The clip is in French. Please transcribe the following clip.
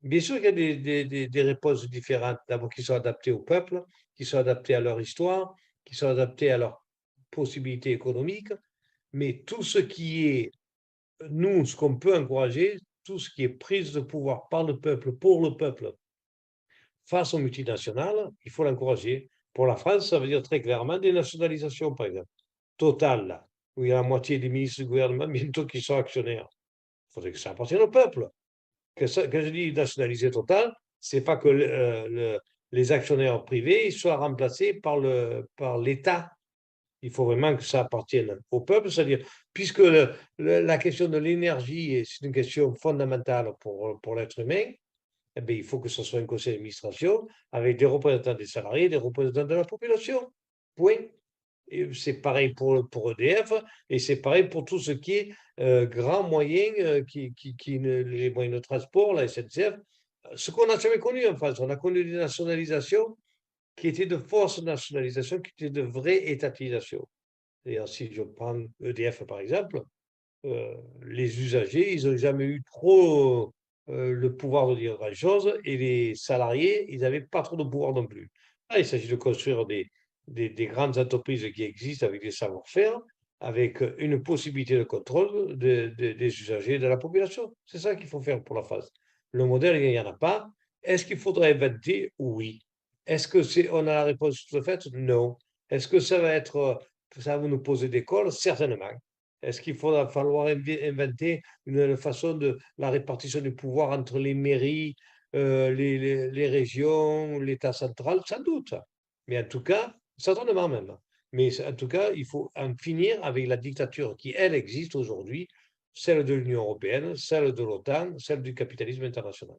Bien sûr qu'il y a des réponses différentes, d'abord qui sont adaptées au peuple, qui sont adaptées à leur histoire, qui sont adaptées à leurs possibilités économiques, mais tout ce qui est, nous, ce qu'on peut encourager, tout ce qui est prise de pouvoir par le peuple, pour le peuple, face aux multinationales, il faut l'encourager. Pour la France, ça veut dire très clairement des nationalisations, par exemple. Total, là, où il y a la moitié des ministres du gouvernement bientôt qui sont actionnaires. Il faudrait que ça appartienne au peuple. Quand je dis nationaliser Total, c'est pas que les actionnaires privés soient remplacés par l'État. Il faut vraiment que ça appartienne au peuple, c'est-à-dire, puisque la question de l'énergie, c'est une question fondamentale pour l'être humain, eh bien, il faut que ce soit un conseil d'administration avec des représentants des salariés, des représentants de la population. Point. Et c'est pareil pour EDF et c'est pareil pour tout ce qui est grands moyens, les moyens de transport, la SNCF, ce qu'on n'a jamais connu en France. On a connu des nationalisations qui étaient de fausses nationalisations, qui étaient de vraies étatisations. Et si je prends EDF par exemple, les usagers, ils n'ont jamais eu trop le pouvoir de dire grand-chose et les salariés, ils n'avaient pas trop de pouvoir non plus. Là, il s'agit de construire des grandes entreprises qui existent avec des savoir-faire, avec une possibilité de contrôle des usagers et de la population. C'est ça qu'il faut faire pour la phase. Le modèle, il n'y en a pas. Est-ce qu'il faudrait inventer? Oui. Est-ce que on a la réponse toute faite? Non. Est-ce que ça va nous poser des cols? Certainement. Est-ce qu'il faudra falloir inventer une façon de la répartition du pouvoir entre les mairies, les régions, l'État central? Sans doute. Mais en tout cas, certainement même. Mais en tout cas, il faut en finir avec la dictature qui, elle, existe aujourd'hui, celle de l'Union européenne, celle de l'OTAN, celle du capitalisme international.